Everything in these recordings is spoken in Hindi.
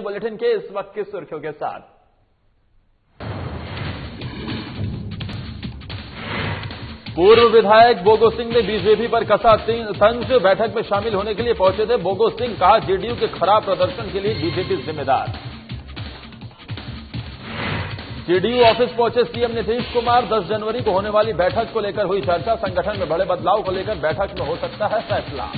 बुलेटिन के इस वक्त की सुर्खियों के साथ। पूर्व विधायक बोगो सिंह ने बीजेपी पर कसा तंज। बैठक में शामिल होने के लिए पहुंचे थे बोगो सिंह। कहा जेडीयू के खराब प्रदर्शन के लिए बीजेपी जिम्मेदार। जेडीयू ऑफिस पहुंचे सीएम नीतीश कुमार। 10 जनवरी को होने वाली बैठक को लेकर हुई चर्चा। संगठन में बड़े बदलाव को लेकर बैठक में हो सकता है फैसला।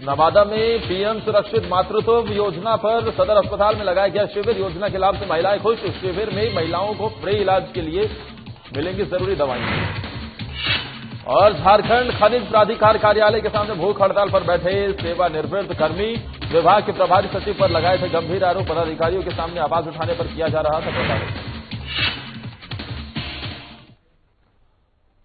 नवादा में पीएम सुरक्षित मातृत्व योजना पर सदर अस्पताल में लगाया गया शिविर। योजना के लाभ से महिलाएं खुश। शिविर में महिलाओं को फ्री इलाज के लिए मिलेंगी जरूरी दवाएं। और झारखंड खनिज प्राधिकार कार्यालय के सामने भूख हड़ताल पर बैठे सेवानिवृत्त कर्मी। विभाग के प्रभारी सचिव पर लगाए थे गंभीर आरोप। पदाधिकारियों के सामने आवाज उठाने पर किया जा रहा था प्रताड़ित।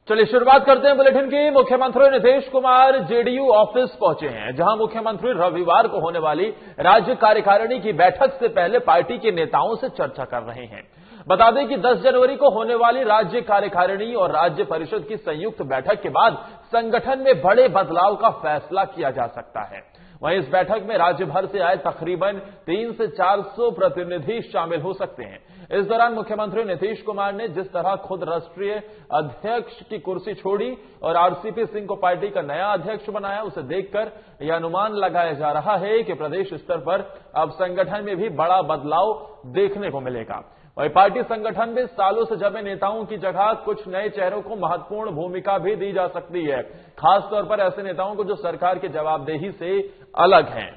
चलिए शुरुआत करते हैं बुलेटिन की। मुख्यमंत्री नीतीश कुमार जेडीयू ऑफिस पहुंचे हैं, जहां मुख्यमंत्री रविवार को होने वाली राज्य कार्यकारिणी की बैठक से पहले पार्टी के नेताओं से चर्चा कर रहे हैं। बता दें कि 10 जनवरी को होने वाली राज्य कार्यकारिणी और राज्य परिषद की संयुक्त बैठक के बाद संगठन में बड़े बदलाव का फैसला किया जा सकता है। वहीं इस बैठक में राज्य भर से आए तकरीबन 300 से 400 प्रतिनिधि शामिल हो सकते हैं। इस दौरान मुख्यमंत्री नीतीश कुमार ने जिस तरह खुद राष्ट्रीय अध्यक्ष की कुर्सी छोड़ी और आरसीपी सिंह को पार्टी का नया अध्यक्ष बनाया, उसे देखकर यह अनुमान लगाया जा रहा है कि प्रदेश स्तर पर अब संगठन में भी बड़ा बदलाव देखने को मिलेगा। वहीं पार्टी संगठन में सालों से जमे नेताओं की जगह कुछ नए चेहरों को महत्वपूर्ण भूमिका भी दी जा सकती है, खासतौर पर ऐसे नेताओं को जो सरकार की जवाबदेही से अलग हैं।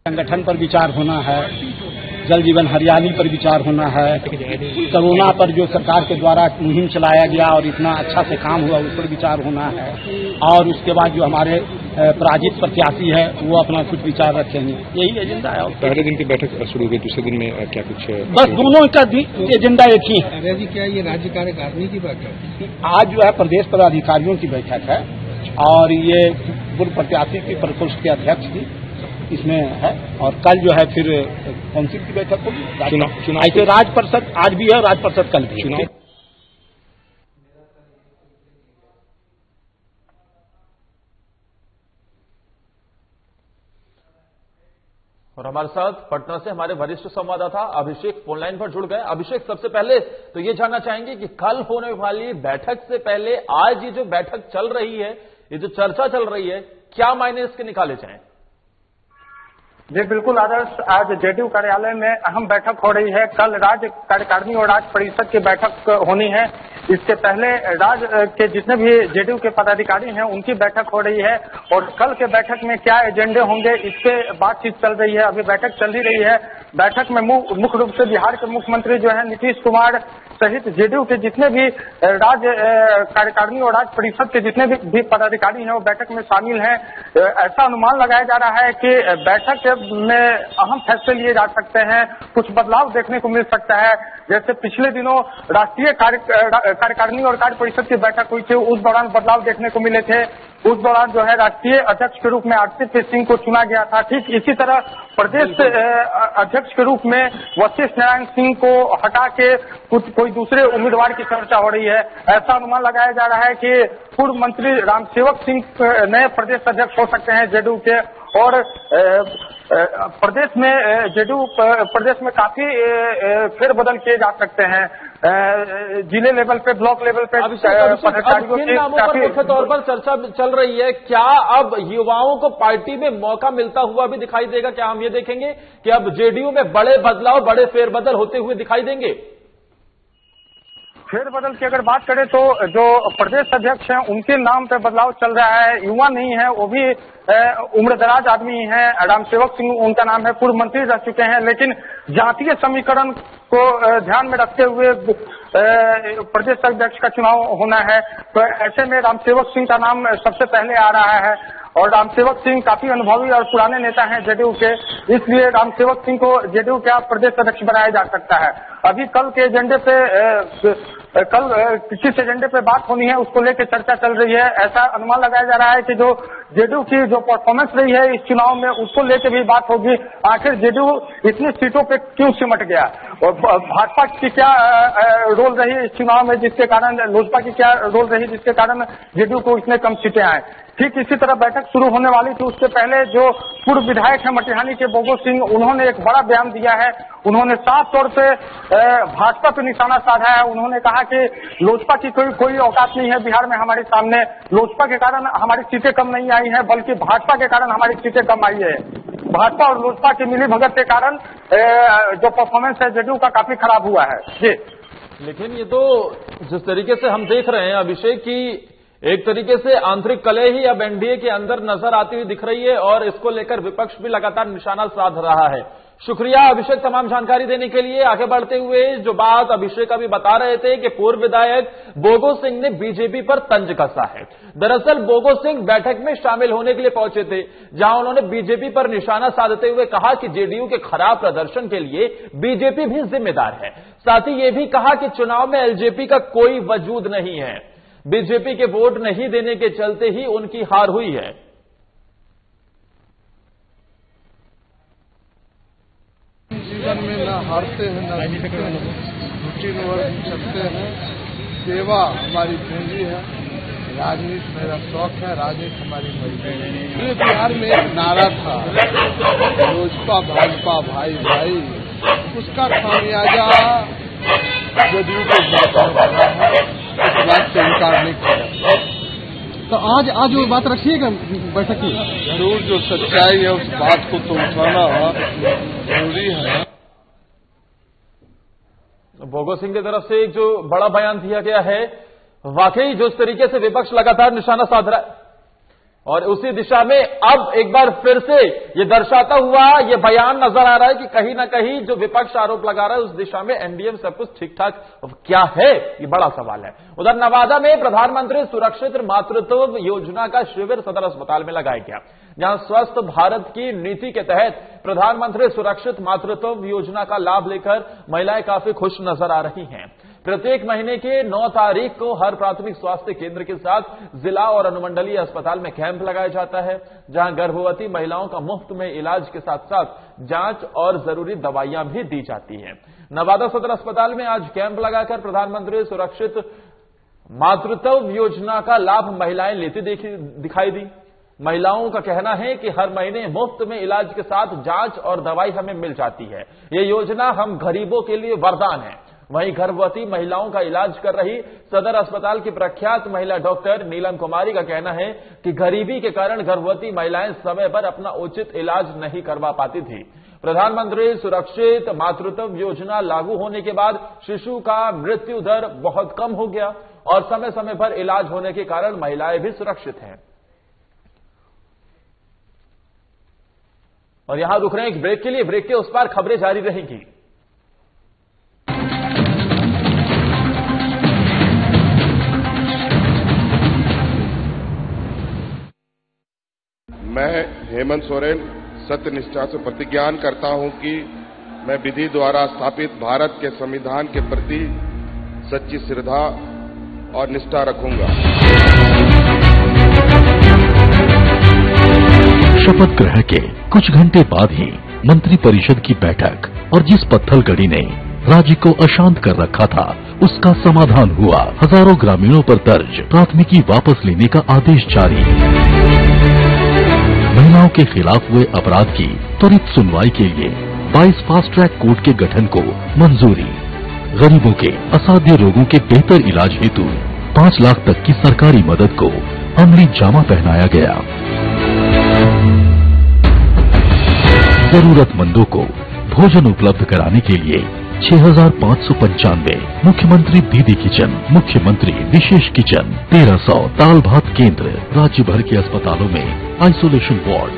संगठन पर विचार होना है, जल जीवन हरियाली पर विचार होना है, कोरोना पर जो सरकार के द्वारा मुहिम चलाया गया और इतना अच्छा से काम हुआ उस पर विचार होना है, और उसके बाद जो हमारे पराजित प्रत्याशी है वो अपना कुछ विचार रखेंगे। यही एजेंडा है। पहले दिन की बैठक शुरू हुई, दूसरे दिन में क्या कुछ? बस दोनों का एजेंडा एक ही है। जी, क्या ये राज्य कार्यकारिणी की बैठक? आज जो है प्रदेश पदाधिकारियों की बैठक है और ये पूर्व प्रत्याशी की प्रकोष्ठ के अध्यक्ष की इसमें है, और कल जो है फिर काउंसिल की बैठक होगी। चुनाव राज्य परिषद आज भी है, राज्य परिषद कल भी है। और हमारे साथ पटना से हमारे वरिष्ठ संवाददाता अभिषेक फोनलाइन पर जुड़ गए। अभिषेक, सबसे पहले तो ये जानना चाहेंगे कि कल होने वाली बैठक से पहले आज ये जो बैठक चल रही है, ये जो चर्चा चल रही है, क्या मायने इसके निकाले जाएं? जी बिल्कुल आदर्श, आज जेडीयू कार्यालय में अहम बैठक हो रही है। कल राज्य कार्यकारिणी और राज्य परिषद की बैठक होनी है। इसके पहले राज्य के जितने भी जेडीयू के पदाधिकारी हैं उनकी बैठक हो रही है, और कल के बैठक में क्या एजेंडे होंगे इस पे बातचीत चल रही है। अभी बैठक चल ही रही है। बैठक में मुख्य रूप से बिहार के मुख्यमंत्री जो है नीतीश कुमार सहित जेडीयू के जितने भी राज्य कार्यकारिणी और राज्य परिषद के जितने भी पदाधिकारी हैं वो बैठक में शामिल हैं। ऐसा अनुमान लगाया जा रहा है कि बैठक में अहम फैसले लिए जा सकते हैं, कुछ बदलाव देखने को मिल सकता है। जैसे पिछले दिनों राष्ट्रीय कार्यकारिणी और कार्य परिषद की बैठक हुई थी, उस दौरान बदलाव देखने को मिले थे। उस दौरान जो है राष्ट्रीय अध्यक्ष के रूप में आरसीपी सिंह को चुना गया था। ठीक इसी तरह प्रदेश अध्यक्ष के रूप में वशिष्ठ नारायण सिंह को हटा के कोई दूसरे उम्मीदवार की चर्चा हो रही है। ऐसा अनुमान लगाया जा रहा है कि पूर्व मंत्री रामसेवक सिंह नए प्रदेश अध्यक्ष हो सकते हैं जेडीयू के, और प्रदेश में जेडीयू प्रदेश में काफी फेरबदल किए जा सकते हैं। जिले लेवल पे, ब्लॉक लेवल पे पदाधिकारियों के नामों पर मुख्य तौर पर चर्चा चल रही है। क्या अब युवाओं को पार्टी में मौका मिलता हुआ भी दिखाई देगा? क्या हम ये देखेंगे कि अब जेडीयू में बड़े बदलाव, बड़े फेरबदल होते हुए दिखाई देंगे? फेरबदल की अगर बात करें तो जो प्रदेश अध्यक्ष हैं उनके नाम पे बदलाव चल रहा है। युवा नहीं है, वो भी उम्रदराज आदमी हैं। रामसेवक सिंह उनका नाम है, पूर्व मंत्री रह चुके हैं, लेकिन जातीय समीकरण को ध्यान में रखते हुए प्रदेश अध्यक्ष का चुनाव होना है। तो ऐसे में रामसेवक सिंह का नाम सबसे पहले आ रहा है, और रामसेवक सिंह काफी अनुभवी और पुराने नेता हैं जेडीयू के, इसलिए रामसेवक सिंह को जेडीयू का प्रदेश अध्यक्ष बनाया जा सकता है। अभी कल के एजेंडे पे कल किस एजेंडे पे बात होनी है उसको लेकर चर्चा चल रही है। ऐसा अनुमान लगाया जा रहा है कि जो जेडीयू की जो परफॉर्मेंस रही है इस चुनाव में उसको लेकर भी बात होगी। आखिर जेडीयू इतनी सीटों पे क्यों सिमट गया, और भाजपा की क्या रोल रही इस चुनाव में, जिसके कारण लोजपा की क्या रोल रही जिसके कारण जेडीयू को इतने कम सीटें आए। ठीक इसी तरह बैठक शुरू होने वाली थी, उससे पहले जो पूर्व विधायक है मटिहानी के बोगो सिंह, उन्होंने एक बड़ा बयान दिया है। उन्होंने साफ तौर पे भाजपा पर निशाना साधा है। उन्होंने कहा कि लोजपा की कोई औकात नहीं है बिहार में हमारे सामने, लोजपा के कारण हमारी सीटें कम नहीं आई हैं, बल्कि भाजपा के कारण हमारी सीटें कम आई है। भाजपा और लोजपा की मिली भगत के कारण जो परफॉर्मेंस है जेडीयू का काफी खराब हुआ है जी। लेकिन ये तो जिस तरीके से हम देख रहे हैं अभिषेक की, एक तरीके से आंतरिक कलह ही अब एनडीए के अंदर नजर आती हुई दिख रही है और इसको लेकर विपक्ष भी लगातार निशाना साध रहा है। शुक्रिया अभिषेक तमाम जानकारी देने के लिए। आगे बढ़ते हुए जो बात अभिषेक अभी बता रहे थे कि पूर्व विधायक बोगो सिंह ने बीजेपी पर तंज कसा है। दरअसल बोगो सिंह बैठक में शामिल होने के लिए पहुंचे थे, जहां उन्होंने बीजेपी पर निशाना साधते हुए कहा कि जेडीयू के खराब प्रदर्शन के लिए बीजेपी भी जिम्मेदार है। साथ ही यह भी कहा कि चुनाव में एलजेपी का कोई वजूद नहीं है, बीजेपी के वोट नहीं देने के चलते ही उनकी हार हुई है। जीवन में न हारते हैं न जीतते हैं, रूटीन वर्क करते हैं। सेवा हमारी पूंजी है, राजनीति मेरा शौक है, राजनीति हमारी मजबूरी है। बिहार में एक नारा था लोजपा भाजपा भाई भाई, उसका खामियाजा जेडीयू को भुगतना है, इस बात से इनकार नहीं किया। तो आज वो बात रखिएगा बैठक की, जरूर जो सच्चाई है उस बात को तो उठाना जरूरी है। बोगो सिंह की तरफ से एक जो बड़ा बयान दिया गया है, वाकई जो इस तरीके से विपक्ष लगातार निशाना साध रहा है और उसी दिशा में अब एक बार फिर से ये दर्शाता हुआ ये बयान नजर आ रहा है कि कहीं ना कहीं जो विपक्ष आरोप लगा रहा है उस दिशा में एनडीए में सब कुछ ठीक ठाक क्या है, ये बड़ा सवाल है। उधर नवादा में प्रधानमंत्री सुरक्षित मातृत्व योजना का शिविर सदर अस्पताल में लगाया गया, जहां स्वस्थ भारत की नीति के तहत प्रधानमंत्री सुरक्षित मातृत्व योजना का लाभ लेकर महिलाएं काफी खुश नजर आ रही हैं। प्रत्येक महीने के 9 तारीख को हर प्राथमिक स्वास्थ्य केंद्र के साथ जिला और अनुमंडलीय अस्पताल में कैंप लगाया जाता है, जहां गर्भवती महिलाओं का मुफ्त में इलाज के साथ साथ जांच और जरूरी दवाइयां भी दी जाती हैं। नवादा सदर अस्पताल में आज कैंप लगाकर प्रधानमंत्री सुरक्षित मातृत्व योजना का लाभ महिलाएं लेती दिखाई दी। महिलाओं का कहना है कि हर महीने मुफ्त में इलाज के साथ जांच और दवाई हमें मिल जाती है। ये योजना हम गरीबों के लिए वरदान है। वहीं गर्भवती महिलाओं का इलाज कर रही सदर अस्पताल की प्रख्यात महिला डॉक्टर नीलम कुमारी का कहना है कि गरीबी के कारण गर्भवती महिलाएं समय पर अपना उचित इलाज नहीं करवा पाती थी। प्रधानमंत्री सुरक्षित मातृत्व योजना लागू होने के बाद शिशु का मृत्यु दर बहुत कम हो गया और समय समय पर इलाज होने के कारण महिलाएं भी सुरक्षित हैं। और यहां रुक रहे हैं एक ब्रेक के लिए, ब्रेक के उस पार खबरें जारी रहेंगी। मैं हेमंत सोरेन सत्य निष्ठा से प्रतिज्ञान करता हूं कि मैं विधि द्वारा स्थापित भारत के संविधान के प्रति सच्ची श्रद्धा और निष्ठा रखूंगा। शपथ ग्रहण के कुछ घंटे बाद ही मंत्रिपरिषद की बैठक और जिस पत्थलगड़ी ने राज्य को अशांत कर रखा था उसका समाधान हुआ। हजारों ग्रामीणों पर दर्ज प्राथमिकी वापस लेने का आदेश जारी। महिलाओं के खिलाफ हुए अपराध की त्वरित सुनवाई के लिए 22 फास्ट ट्रैक कोर्ट के गठन को मंजूरी। गरीबों के असाध्य रोगों के बेहतर इलाज हेतु 5 लाख तक की सरकारी मदद को अमली जामा पहनाया गया। जरूरतमंदों को भोजन उपलब्ध कराने के लिए 6,595 मुख्यमंत्री दीदी किचन, मुख्यमंत्री विशेष किचन, 1300 दाल भात केंद्र, राज्य भर के अस्पतालों में isolation ward,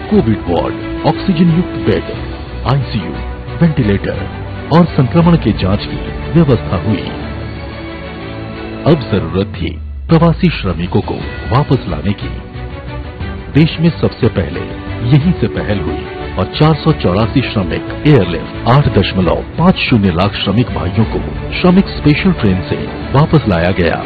Covid ward, oxygen युक्त बेड, आईसीयू, वेंटिलेटर और संक्रमण के जांच की व्यवस्था हुई। अब जरूरत थी प्रवासी श्रमिकों को वापस लाने की। देश में सबसे पहले यहीं से पहल हुई और 484 श्रमिक एयरलिफ्ट 8.50 लाख श्रमिक भाइयों को श्रमिक स्पेशल ट्रेन से वापस लाया गया।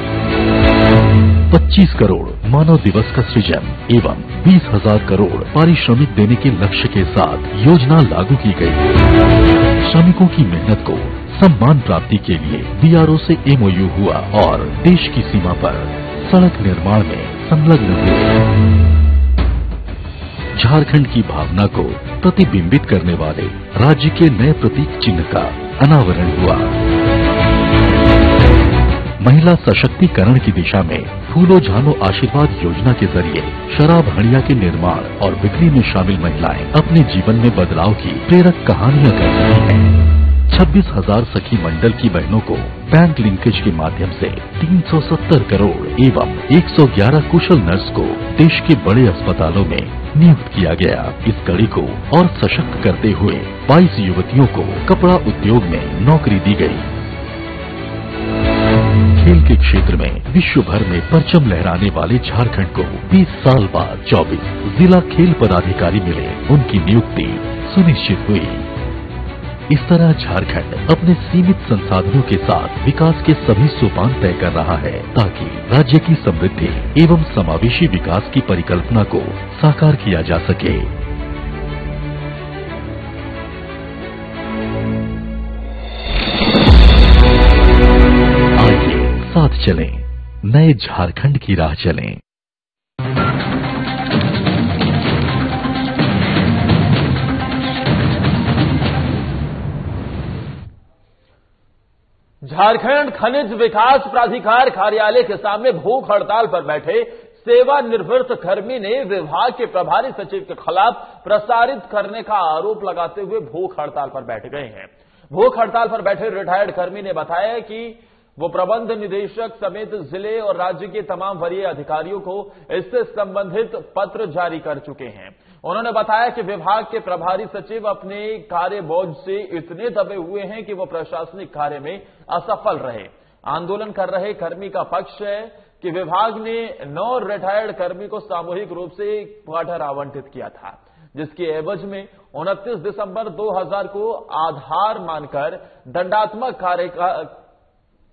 25 करोड़ मानव दिवस का सृजन एवं 20,000 करोड़ पारिश्रमिक देने के लक्ष्य के साथ योजना लागू की गई। श्रमिकों की मेहनत को सम्मान प्राप्ति के लिए बीआरओ से एमओयू हुआ और देश की सीमा पर सड़क निर्माण में संलग्न हुए। झारखंड की भावना को प्रतिबिंबित करने वाले राज्य के नए प्रतीक चिन्ह का अनावरण हुआ। महिला सशक्तिकरण की दिशा में फूलो झानो आशीर्वाद योजना के जरिए शराब हड़िया के निर्माण और बिक्री में शामिल महिलाएं अपने जीवन में बदलाव की प्रेरक कहानियां कर रही हैं। 26,000 सखी मंडल की बहनों को बैंक लिंकेज के माध्यम से 370 करोड़ एवं 111 कुशल नर्स को देश के बड़े अस्पतालों में नियुक्त किया गया। इस कड़ी को और सशक्त करते हुए 22 युवतियों को कपड़ा उद्योग में नौकरी दी गई। खेल के क्षेत्र में विश्व भर में परचम लहराने वाले झारखंड को 20 साल बाद 24 जिला खेल पदाधिकारी मिले, उनकी नियुक्ति सुनिश्चित हुई। इस तरह झारखंड अपने सीमित संसाधनों के साथ विकास के सभी सोपान तय कर रहा है ताकि राज्य की समृद्धि एवं समावेशी विकास की परिकल्पना को साकार किया जा सके। आइए साथ चलें, नए झारखंड की राह चलें। झारखंड खनिज विकास प्राधिकार कार्यालय के सामने भूख हड़ताल पर बैठे सेवानिवृत्त कर्मी ने विभाग के प्रभारी सचिव के खिलाफ प्रसारित करने का आरोप लगाते हुए भूख हड़ताल पर बैठ गए हैं। भूख हड़ताल पर बैठे रिटायर्ड कर्मी ने बताया कि वो प्रबंध निदेशक समेत जिले और राज्य के तमाम वरीय अधिकारियों को इससे संबंधित पत्र जारी कर चुके हैं। उन्होंने बताया कि विभाग के प्रभारी सचिव अपने कार्य बोझ से इतने दबे हुए हैं कि वो प्रशासनिक कार्य में असफल रहे। आंदोलन कर रहे कर्मी का पक्ष है कि विभाग ने 9 रिटायर्ड कर्मी को सामूहिक रूप से क्वार्टर आवंटित किया था, जिसके एवज में 29 दिसंबर 2000 को आधार मानकर दंडात्मक कार्य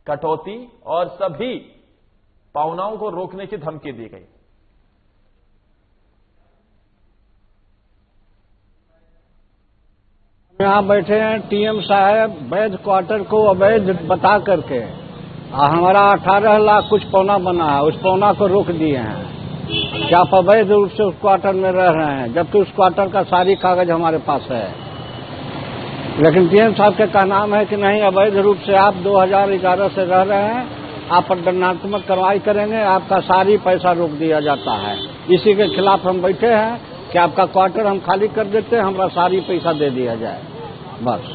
कटौती और सभी पावनाओं को रोकने की धमकी दी गई। यहाँ बैठे हैं टीएम साहब वैध क्वार्टर को अवैध बता करके हमारा 18 लाख कुछ पौना बना है, उस पौना को रोक दिए हैं कि आप अवैध रूप से उस क्वार्टर में रह रहे हैं, जबकि उस क्वार्टर का सारी कागज हमारे पास है। लेकिन टीएम साहब का कहना है कि नहीं, अवैध रूप से आप 2011 से रह रहे हैं, आप पर दंडात्मक कार्रवाई करेंगे, आपका सारी पैसा रोक दिया जाता है। इसी के खिलाफ हम बैठे हैं कि आपका क्वार्टर हम खाली कर देते हैं, हमारा सारी पैसा दे दिया जाए बस।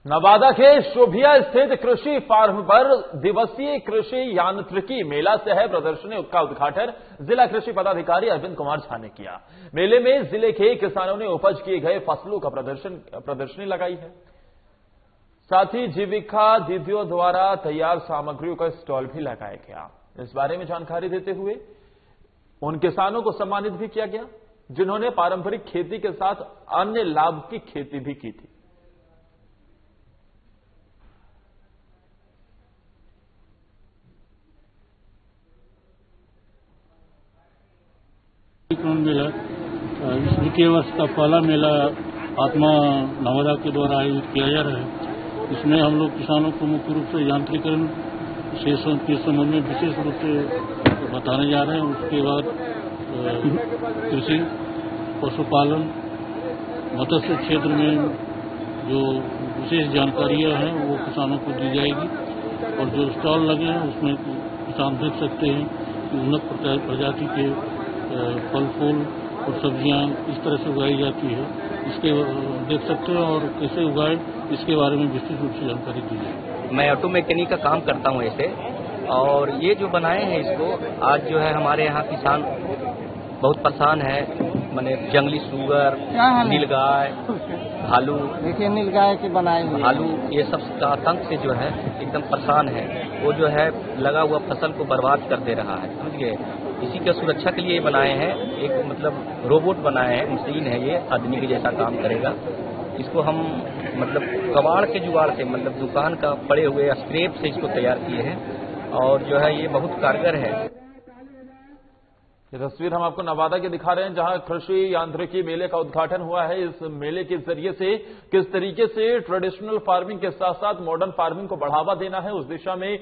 नवादा के शोभिया स्थित कृषि फार्म पर दिवसीय कृषि यांत्रिकी मेला सह प्रदर्शनी का उद्घाटन जिला कृषि पदाधिकारी अरविंद कुमार झा ने किया। मेले में जिले के किसानों ने उपज किए गए फसलों का प्रदर्शनी लगाई है। साथ ही जीविका दीदियों द्वारा तैयार सामग्रियों का स्टॉल भी लगाया गया। इस बारे में जानकारी देते हुए उन किसानों को सम्मानित भी किया गया जिन्होंने पारंपरिक खेती के साथ अन्य लाभ की खेती भी की थी। मेला इस वित्तीय वर्ष का पहला मेला आत्मा नवादा के द्वारा आयोजित किया जा रहा है। इसमें हम लोग किसानों को मुख्य रूप से यांत्रिकरण के संबंध में विशेष रूप से बताने जा रहे हैं। उसके बाद कृषि, पशुपालन, मत्स्य क्षेत्र में जो विशेष जानकारियां हैं वो किसानों को दी जाएगी। और जो स्टॉल लगे हैं उसमें किसान देख सकते हैं कि उन्नत प्रजाति के फल फूल और सब्जियां इस तरह से उगाई जाती है, इसके देख सकते हैं और कैसे उगाए इसके बारे में विस्तृत रूप से जानकारी दी जाए। मैं ऑटो मैकेनिक का काम करता हूं ऐसे, और ये जो बनाए हैं इसको आज जो है हमारे यहाँ किसान बहुत परेशान है। माने जंगली सुअर, नीलगाय, भालू, देखिए नीलगाय के बनाए भालू, ये सब का आतंक से जो है एकदम परेशान है। वो जो है लगा हुआ फसल को बर्बाद कर दे रहा है, समझ गए। इसी के सुरक्षा के लिए बनाए हैं। एक मतलब रोबोट बनाए हैं, मशीन है, ये आदमी के जैसा काम करेगा। इसको हम मतलब कबाड़ के जुगाड़ से, मतलब दुकान का पड़े हुए स्क्रैप से इसको तैयार किए हैं और जो है ये बहुत कारगर है। ये तस्वीर हम आपको नवादा के दिखा रहे हैं, जहां कृषि यांत्रिकी मेले का उद्घाटन हुआ है। इस मेले के जरिए से किस तरीके से ट्रेडिशनल फार्मिंग के साथ साथ मॉडर्न फार्मिंग को बढ़ावा देना है, उस दिशा में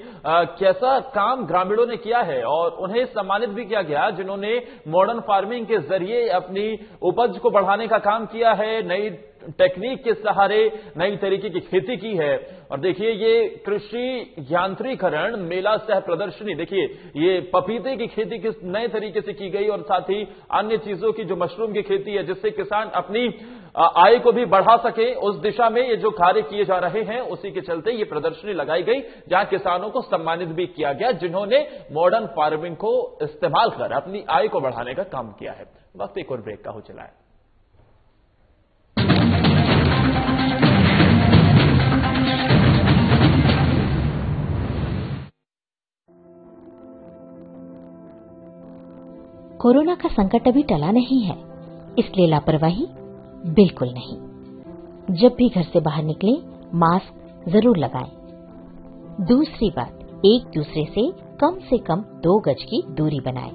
कैसा काम ग्रामीणों ने किया है और उन्हें सम्मानित भी किया गया जिन्होंने मॉडर्न फार्मिंग के जरिए अपनी उपज को बढ़ाने का काम किया है, नई टेक्निक के सहारे नई तरीके की खेती की है। और देखिए ये कृषि यांत्रिकरण मेला सह प्रदर्शनी, देखिए ये पपीते की खेती किस नए तरीके से की गई और साथ ही अन्य चीजों की जो मशरूम की खेती है जिससे किसान अपनी आय को भी बढ़ा सके, उस दिशा में ये जो कार्य किए जा रहे हैं उसी के चलते ये प्रदर्शनी लगाई गई जहां किसानों को सम्मानित भी किया गया जिन्होंने मॉडर्न फार्मिंग को इस्तेमाल कर अपनी आय को बढ़ाने का काम किया है। वक्त एक और ब्रेक का हो चला है। कोरोना का संकट अभी टला नहीं है, इसलिए लापरवाही बिल्कुल नहीं। जब भी घर से बाहर निकलें, मास्क जरूर लगाएं। दूसरी बात, एक दूसरे से कम 2 गज की दूरी बनाएं।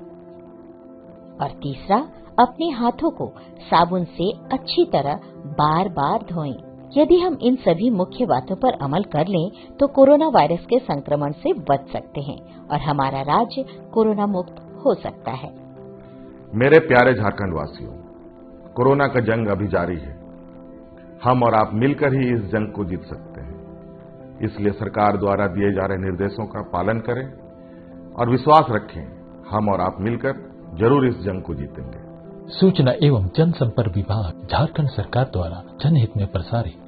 और तीसरा, अपने हाथों को साबुन से अच्छी तरह बार बार धोएं। यदि हम इन सभी मुख्य बातों पर अमल कर लें तो कोरोना वायरस के संक्रमण से बच सकते हैं और हमारा राज्य कोरोना मुक्त हो सकता है। मेरे प्यारे झारखंड वासियों, कोरोना का जंग अभी जारी है। हम और आप मिलकर ही इस जंग को जीत सकते हैं। इसलिए सरकार द्वारा दिए जा रहे निर्देशों का पालन करें और विश्वास रखें, हम और आप मिलकर जरूर इस जंग को जीतेंगे। सूचना एवं जनसंपर्क विभाग, झारखंड सरकार द्वारा जनहित में प्रसारित।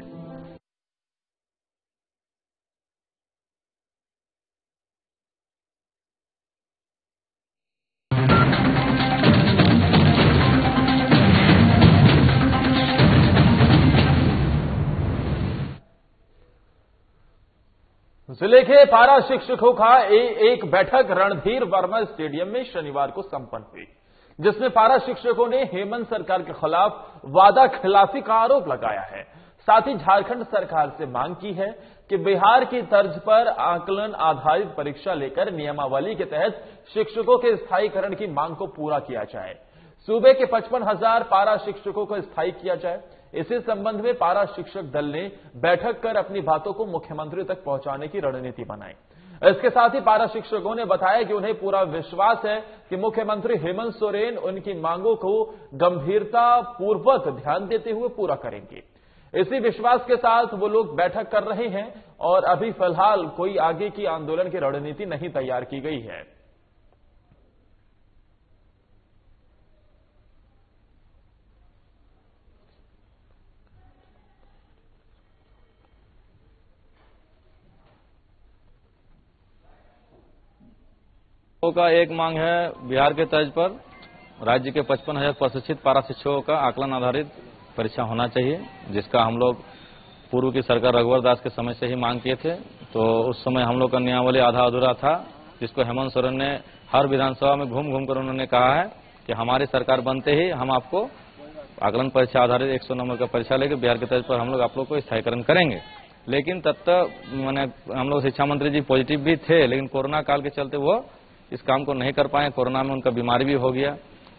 जिले के पारा शिक्षकों का एक बैठक रणधीर वर्मा स्टेडियम में शनिवार को संपन्न हुई, जिसमें पारा शिक्षकों ने हेमंत सरकार के खिलाफ वादा खिलाफी का आरोप लगाया है। साथ ही झारखंड सरकार से मांग की है कि बिहार की तर्ज पर आकलन आधारित परीक्षा लेकर नियमावली के तहत शिक्षकों के स्थायीकरण की मांग को पूरा किया जाए। सूबे के 55,000 पारा शिक्षकों को स्थायी किया जाए। इसी संबंध में पारा शिक्षक दल ने बैठक कर अपनी बातों को मुख्यमंत्री तक पहुंचाने की रणनीति बनाई। इसके साथ ही पारा शिक्षकों ने बताया कि उन्हें पूरा विश्वास है कि मुख्यमंत्री हेमंत सोरेन उनकी मांगों को गंभीरता पूर्वक ध्यान देते हुए पूरा करेंगे। इसी विश्वास के साथ वो लोग बैठक कर रहे हैं और अभी फिलहाल कोई आगे की आंदोलन की रणनीति नहीं तैयार की गई है। का एक मांग है, बिहार के तर्ज पर राज्य के 55,000 प्रशिक्षित पारा शिक्षकों का आकलन आधारित परीक्षा होना चाहिए, जिसका हम लोग पूर्व की सरकार रघुवर दास के समय से ही मांग किए थे। तो उस समय हम लोग का नियमावली आधा अधूरा था, जिसको हेमंत सोरेन ने हर विधानसभा में घूम घूम कर उन्होंने कहा है कि हमारी सरकार बनते ही हम आपको आकलन परीक्षा आधारित 100 नंबर का परीक्षा लेकर बिहार के तर्ज पर हम लोग आप लोग को स्थायीकरण करेंगे। लेकिन तब तक मैंने हम लोग शिक्षा मंत्री जी पॉजिटिव भी थे, लेकिन कोरोना काल के चलते वो इस काम को नहीं कर पाए। कोरोना में उनका बीमारी भी हो गया।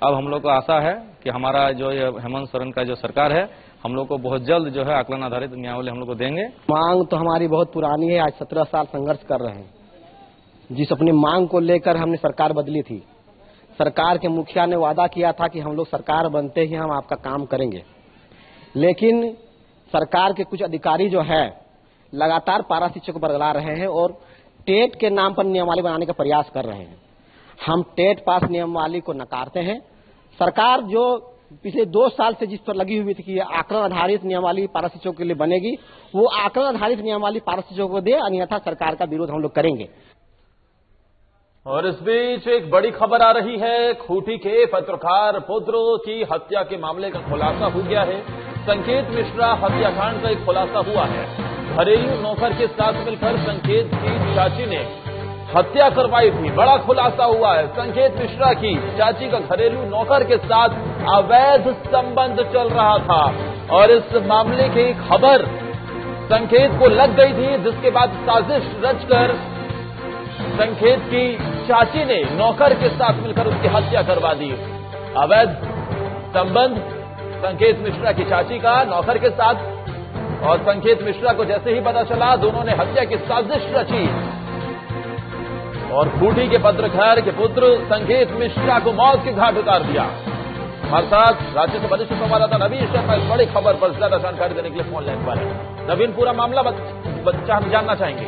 अब हम लोग को आशा है कि हमारा जो हेमंत सोरेन का जो सरकार है, हम लोग को बहुत जल्द जो है आकलन आधारित नियमावली हम लोग को देंगे। मांग तो हमारी बहुत पुरानी है, आज 17 साल संघर्ष कर रहे हैं। जिस अपनी मांग को लेकर हमने सरकार बदली थी, सरकार के मुखिया ने वादा किया था कि हम लोग सरकार बनते ही हम आपका काम करेंगे, लेकिन सरकार के कुछ अधिकारी जो है लगातार पारा शिक्षक को बरगला रहे हैं और टेट के नाम पर नियमावली बनाने का प्रयास कर रहे हैं। हम टेट पास नियमावली को नकारते हैं। सरकार जो पिछले 2 साल से जिस पर लगी हुई थी कि आकलन आधारित नियमावली पारा शिक्षकों के लिए बनेगी, वो आकलन आधारित नियमावली पारा शिक्षकों को दे, अन्यथा सरकार का विरोध हम लोग करेंगे। और इस बीच एक बड़ी खबर आ रही है। खूंटी के पत्रकार पुत्र की हत्या के मामले का खुलासा हो गया है। संकेत मिश्रा हत्याकांड का एक खुलासा हुआ है। घरेलू नौकर के साथ मिलकर संकेत की चाची ने हत्या करवाई थी। बड़ा खुलासा हुआ है। संकेत मिश्रा की चाची का घरेलू नौकर के साथ अवैध संबंध चल रहा था और इस मामले की खबर संकेत को लग गई थी, जिसके बाद साजिश रचकर संकेत की चाची ने नौकर के साथ मिलकर उसकी हत्या करवा दी। अवैध संबंध संकेत मिश्रा की चाची का नौकर के साथ, और संकेत मिश्रा को जैसे ही पता चला दोनों ने हत्या की साजिश रची और खूंटी के पत्रकार के पुत्र संकेत मिश्रा को मौत के घाट उतार दिया। हमारे साथ राज्य से वरिष्ठ संवाददाता नवीन शर्मा इस बड़ी खबर पर ज्यादा जानकारी देने के लिए फोन लाइन पर है। नवीन, पूरा मामला हम जानना चाहेंगे।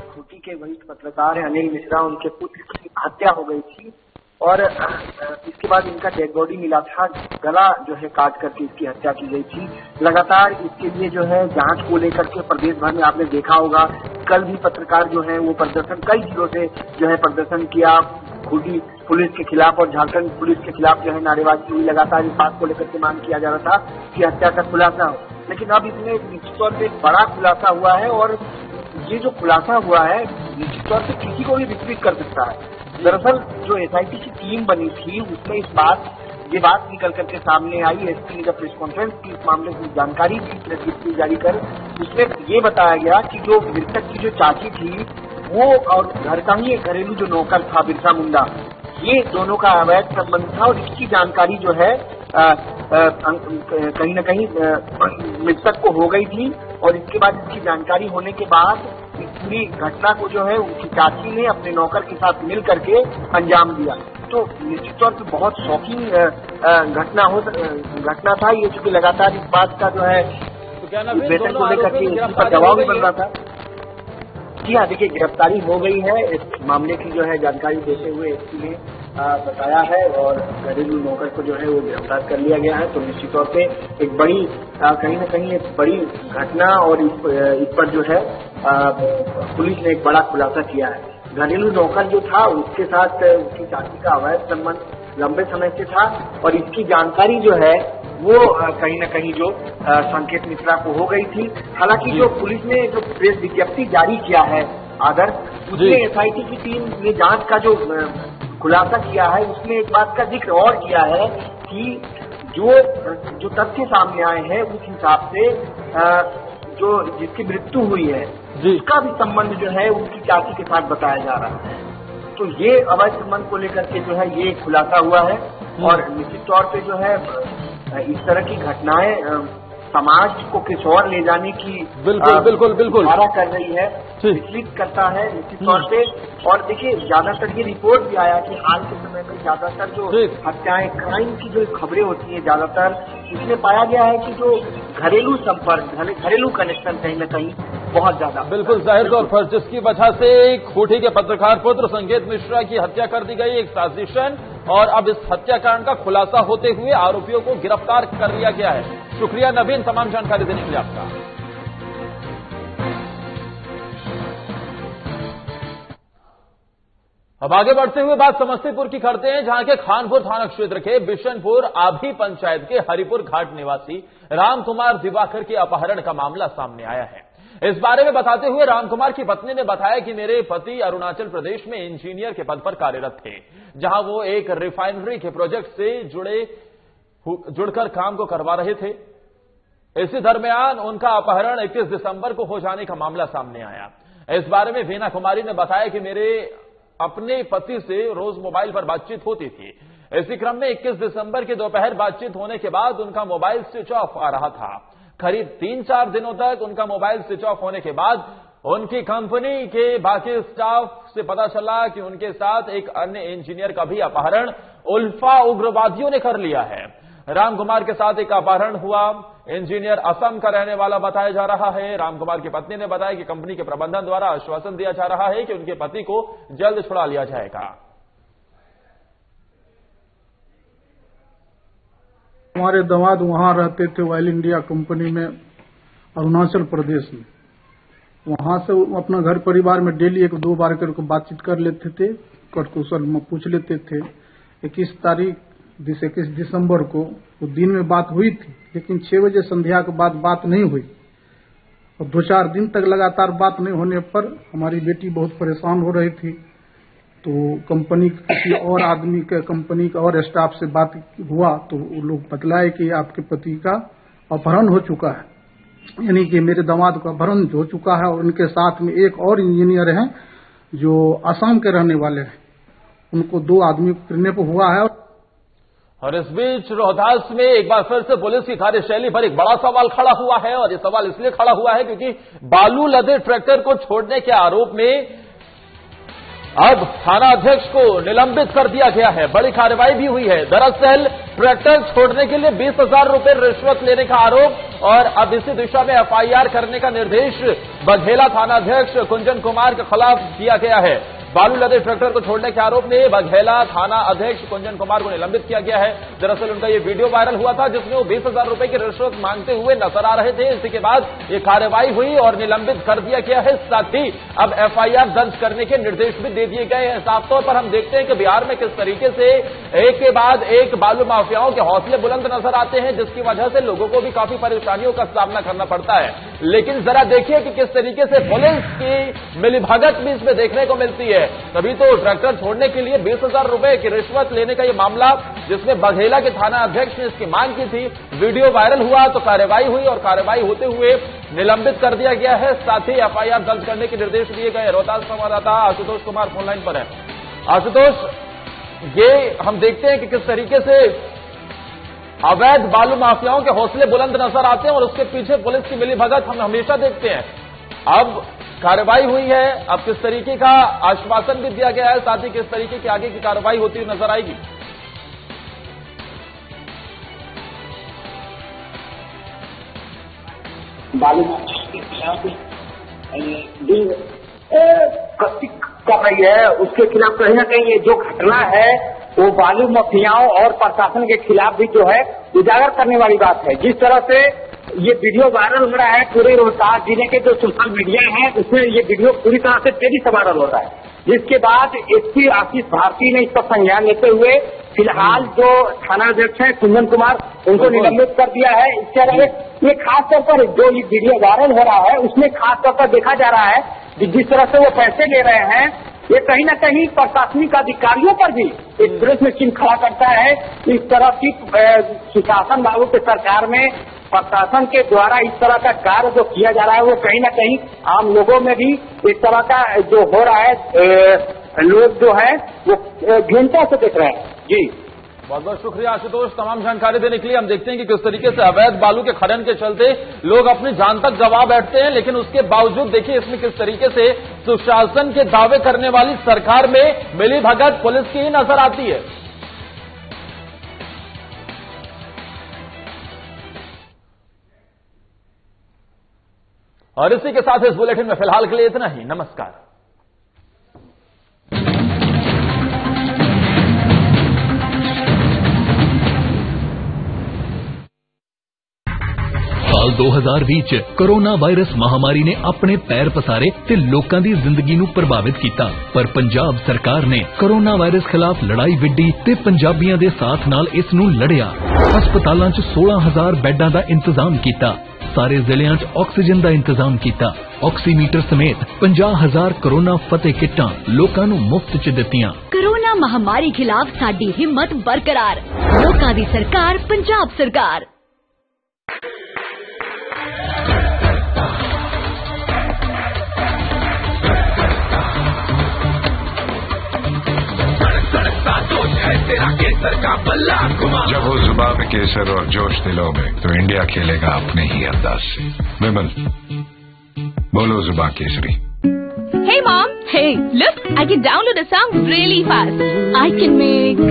खूंटी के वरिष्ठ पत्रकार अनिल मिश्रा, उनके पुत्र की हत्या हो गई थी और इसके बाद इनका डेड बॉडी मिला था, गला जो है काट करके इसकी हत्या की गई थी। लगातार इसके लिए जो है जांच को लेकर के प्रदेश भर में आपने देखा होगा, कल भी पत्रकार जो है वो प्रदर्शन कई जिलों से जो है प्रदर्शन किया। खूंटी पुलिस के खिलाफ और झारखंड पुलिस के खिलाफ जो है नारेबाजी हुई। लगातार इस बात को लेकर के मांग किया जा रहा था कि हत्या का खुलासा हो, लेकिन अब इसमें निश्चित तौर पर एक बड़ा खुलासा हुआ है और ये जो खुलासा हुआ है निश्चित तौर पर किसी को भी विचलित कर सकता है। दरअसल जो एसआईटी की टीम बनी थी उसमें ये बात निकल करके सामने आई। एसपी ने जब प्रेस कॉन्फ्रेंस की इस मामले की जानकारी दी, प्रेस रिलीज जारी कर, उसमें ये बताया गया कि जो मृतक की जो चाची थी वो और घर का ही एक घरेलू जो नौकर था बिरसा मुंडा, ये दोनों का अवैध संबंध था और इसकी जानकारी जो है कहीं न कहीं मृतक को हो गई थी और इसके बाद इसकी जानकारी होने के बाद इस पूरी घटना को जो है उनकी चाची ने अपने नौकर के साथ मिल करके अंजाम दिया। तो निश्चित तौर पर बहुत शॉकिंग घटना था ये, चूंकि लगातार इस बात का जो है वेतन को लेकर के इस पर दबाव भी बन रहा था। जी हाँ, देखिए गिरफ्तारी हो गई है। इस मामले की जो है जानकारी देते हुए एसपी ने बताया है और घरेलू नौकर को जो है वो गिरफ्तार कर लिया गया है। तो निश्चित तौर पे एक बड़ी कहीं न कहीं एक बड़ी घटना और इस पर जो है पुलिस ने एक बड़ा खुलासा किया है। घरेलू नौकर जो था उसके साथ उसकी चाची का अवैध संबंध लंबे समय से था और इसकी जानकारी जो है वो कहीं न कहीं जो संकेत मिश्रा को हो गई थी। हालांकि जो पुलिस ने जो प्रेस विज्ञप्ति जारी किया है आदर्श, उसमें एसआईटी की टीम ने जांच का जो खुलासा किया है उसमें एक बात का जिक्र और किया है कि जो तथ्य सामने आए हैं उस हिसाब से जो जिसकी मृत्यु हुई है उसका भी संबंध जो है उनकी चाची के साथ बताया जा रहा है। तो ये अवैध संबंध को लेकर के जो है ये खुलासा हुआ है और निश्चित तौर पे जो है इस तरह की घटनाएं समाज को किस और ले जाने की बिल्कुल धारा कर रही है, विचलित करता है निश्चित तौर पे। और देखिए ज्यादातर ये रिपोर्ट भी आया कि हाल के समय में ज्यादातर जो हत्याएं क्राइम की जो खबरें होती हैं ज्यादातर इसमें पाया गया है कि जो घरेलू संपर्क घरेलू कनेक्शन कहीं न कहीं बहुत ज्यादा बिल्कुल जाहिर तौर पर, जिसकी वजह से खूंटी के पत्रकार पुत्र संकेत मिश्रा की हत्या कर दी गई, एक साजिशन, और अब इस हत्याकांड का खुलासा होते हुए आरोपियों को गिरफ्तार कर लिया गया है। शुक्रिया नवीन तमाम जानकारी देने के लिए आपका। अब आगे बढ़ते हुए बात समस्तीपुर की करते हैं, जहां के खानपुर थाना क्षेत्र के बिशनपुर आभी पंचायत के हरिपुर घाट निवासी रामकुमार दिवाकर के अपहरण का मामला सामने आया है। इस बारे में बताते हुए रामकुमार की पत्नी ने बताया कि मेरे पति अरुणाचल प्रदेश में इंजीनियर के पद पर कार्यरत थे, जहां वो एक रिफाइनरी के प्रोजेक्ट से जुड़कर काम को करवा रहे थे। इसी दरमियान उनका अपहरण 21 दिसंबर को हो जाने का मामला सामने आया। इस बारे में वीना कुमारी ने बताया कि मेरे अपने पति से रोज मोबाइल पर बातचीत होती थी। इसी क्रम में 21 दिसंबर की दोपहर बातचीत होने के बाद उनका मोबाइल स्विच ऑफ आ रहा था। करीब 3-4 दिनों तक उनका मोबाइल स्विच ऑफ होने के बाद उनकी कंपनी के बाकी स्टाफ से पता चला कि उनके साथ एक अन्य इंजीनियर का भी अपहरण उल्फा उग्रवादियों ने कर लिया है। रामकुमार के साथ एक अपहरण हुआ। इंजीनियर असम का रहने वाला बताया जा रहा है। रामकुमार की पत्नी ने बताया कि कंपनी के प्रबंधन द्वारा आश्वासन दिया जा रहा है कि उनके पति को जल्द छुड़ा लिया जाएगा। हमारे दामाद वहां रहते थे ऑयल इंडिया कंपनी में अरुणाचल प्रदेश में। वहां से अपना घर परिवार में डेली 1-2 बार करके बातचीत कर लेते थे, कटकुशल में पूछ लेते थे। 21 दिसंबर को वो दिन में बात हुई थी, लेकिन 6 बजे संध्या के बाद बात नहीं हुई और 2-4 दिन तक लगातार बात नहीं होने पर हमारी बेटी बहुत परेशान हो रही थी। तो कंपनी किसी और आदमी के कंपनी का और स्टाफ से बात हुआ तो वो लोग बतलाए कि आपके पति का अपहरण हो चुका है। यानी कि मेरे दामाद का भरण हो चुका है और उनके साथ में एक और इंजीनियर हैं जो असम के रहने वाले हैं, उनको 2 आदमी को किडनैप हुआ है। और इस बीच रोहतास में एक बार फिर से पुलिस की कार्यशैली पर एक बड़ा सवाल खड़ा हुआ है, और ये सवाल इसलिए खड़ा हुआ है क्योंकि बालू लदे ट्रैक्टर को छोड़ने के आरोप में अब थाना अध्यक्ष को निलंबित कर दिया गया है। बड़ी कार्रवाई भी हुई है। दरअसल ट्रैक्टर छोड़ने के लिए 20,000 रुपए रिश्वत लेने का आरोप, और अब इसी दिशा में एफआईआर करने का निर्देश बघेला थाना अध्यक्ष कुंजन कुमार के खिलाफ दिया गया है। बालू लदे ट्रैक्टर को छोड़ने के आरोप में बघेला थाना अध्यक्ष कुंजन कुमार को निलंबित किया गया है। दरअसल उनका ये वीडियो वायरल हुआ था जिसमें वो 20,000 रुपए की रिश्वत मांगते हुए नजर आ रहे थे। इसी के बाद ये कार्रवाई हुई और निलंबित कर दिया गया है। साथ ही अब एफआईआर दर्ज करने के निर्देश भी दे दिए गए हैं। साफ तौर पर हम देखते हैं कि बिहार में किस तरीके से एक के बाद एक बालू माफियाओं के हौसले बुलंद नजर आते हैं, जिसकी वजह से लोगों को भी काफी परेशानियों का सामना करना पड़ता है। लेकिन जरा देखिए कि किस तरीके से पुलिस की मिलीभगत भी इसमें देखने को मिलती है। तभी तो ट्रैक्टर छोड़ने के लिए 20,000 रुपए की रिश्वत लेने का यह मामला, जिसमें बघेला के थाना अध्यक्ष ने इसकी मांग की थी, वीडियो वायरल हुआ तो कार्रवाई हुई, और कार्रवाई होते हुए निलंबित कर दिया गया है। साथ ही एफआईआर दर्ज करने के निर्देश दिए गए। रोहतास संवाददाता आशुतोष कुमार फोनलाइन पर है। आशुतोष, ये हम देखते हैं कि किस तरीके से अवैध बालू माफियाओं के हौसले बुलंद नजर आते हैं और उसके पीछे पुलिस की मिलीभगत हम हमेशा देखते हैं। अब कार्रवाई हुई है, अब किस तरीके का आश्वासन भी दिया गया है, साथ ही किस तरीके की आगे की कार्रवाई होती हुई नजर आएगी? बालू के खिलाफ कर रही है, उसके खिलाफ कहीं ना कहीं ये जो घटना है वो बालू माफियाओं और प्रशासन के खिलाफ भी जो है उजागर करने वाली बात है। जिस तरह से ये वीडियो वायरल हो रहा है पूरे रोहतास जिले के जो सोशल मीडिया है उसमें ये वीडियो पूरी तरह से तेजी से वायरल हो रहा है, जिसके बाद एसपी आशीष भारती ने इसका संज्ञान लेते हुए फिलहाल जो थाना अध्यक्ष है कुंजन कुमार उनको निलंबित कर दिया है। इसके अलावा ये खासतौर पर जो ये वीडियो वायरल हो रहा है उसमें खासतौर पर देखा जा रहा है कि जिस तरह से वो पैसे ले रहे हैं, ये कहीं न कहीं प्रशासनिक अधिकारियों पर भी एक प्रश्न चिन्ह खड़ा करता है। इस तरह की सुशासन लागू की सरकार में प्रशासन के द्वारा इस तरह का कार्य जो किया जा रहा है वो कहीं न कहीं आम लोगों में भी इस तरह का जो हो रहा है लोग जो है वो घृणा से देख रहे हैं। जी बहुत बहुत शुक्रिया आशुतोष तमाम जानकारी देने के लिए। हम देखते हैं कि किस तरीके से अवैध बालू के खनन के चलते लोग अपनी जान तक गंवा बैठते हैं, लेकिन उसके बावजूद देखिए इसमें किस तरीके से सुशासन के दावे करने वाली सरकार में मिलीभगत पुलिस की ही नजर आती है। और इसी के साथ इस बुलेटिन में फिलहाल के लिए इतना ही। नमस्कार। साल 2020 कोरोना वायरस महामारी ने अपने पैर पसारे ते लोकां दी जिंदगी नूं प्रभावित कीता, पर पंजाब सरकार ने कोरोना वायरस खिलाफ लड़ाई विड्डी ते पंजाबियां दे साथ नाल इस नूं लड़िया। हस्पतालां च 16,000 बैडां दा इंतजाम कीता, सारे जिलियां च ऑक्सीजन दा इंतजाम कीता, ऑक्सीमीटर समेत 50,000 कोरोना फतेह किट्टां लोकां नूं मुफ्त च दित्तियां। कोरोना महामारी खिलाफ साडी हिम्मत बरकरार, लोकां दी सरकार पंजाब सरकार। जब वो जुबान में केसर और जोश दिलों में, तो इंडिया खेलेगा अपने ही अंदाज से। विमल, बोलो जुबान Kesari. Hey mom, hey, look, I can download a song really fast. I can make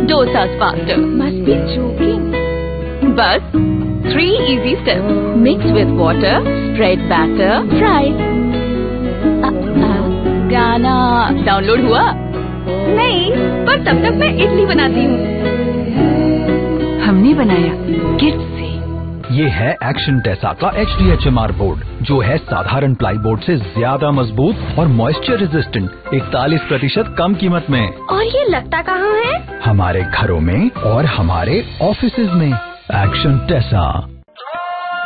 dosas faster. Must be joking. But 3 easy steps. Mix with water, spread batter, fry. गाना डाउनलोड हुआ? नहीं, पर तब तक मैं इडली बनाती हूँ। हमने बनाया किट से। ये है एक्शन टेसा का HDHMR बोर्ड, जो है साधारण प्लाई बोर्ड से ज्यादा मजबूत और मॉइस्चर रेजिस्टेंट, 41% कम कीमत में। और ये लगता कहाँ है? हमारे घरों में और हमारे ऑफिसेज में। एक्शन टेसा।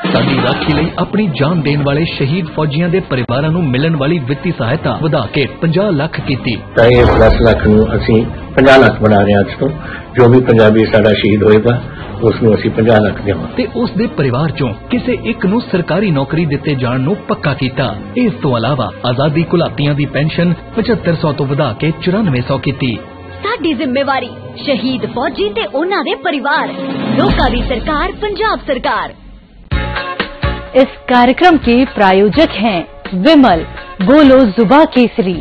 साडी राखी ਲਈ अपनी जान देने वाले शहीद फौजियों के परिवारों ਨੂੰ मिलन वाली ਵਿੱਤੀ सहायता ਵਧਾ के 50 ਲੱਖ ਕੀਤੀ। ਤਾਂ ਇਹ 10 ਲੱਖ ਨੂੰ ਅਸੀਂ 50 ਲੱਖ ਬਣਾ ਰਹੇ ਹਾਂ। ਅੱਜ ਤੋਂ जो भी पंजाबी साडा शहीद होएगा उसमें ਅਸੀਂ 50 ਲੱਖ ਦੇਵਾਂਗੇ ਤੇ ਉਸ ਦੇ ਪਰਿਵਾਰ ਚੋਂ ਕਿਸੇ ਇੱਕ ਨੂੰ ਸਰਕਾਰੀ ਨੌਕਰੀ ਦਿੱਤੇ ਜਾਣ ਨੂੰ ਪੱਕਾ ਕੀਤਾ। ਇਸ ਤੋਂ ਇਲਾਵਾ ਆਜ਼ਾਦੀ ਘੁਲਾਟੀਆਂ ਦੀ ਪੈਨਸ਼ਨ 7500 ਤੋਂ ਵਧਾ ਕੇ 9400 ਕੀਤੀ। ਸਾਡੀ ਜ਼ਿੰਮੇਵਾਰੀ शहीद फौजी ते उन्हां दे परिवार, लोकां दी सरकार पंजाब सरकार। इस कार्यक्रम के प्रायोजक हैं विमल, बोलो जुबा केसरी।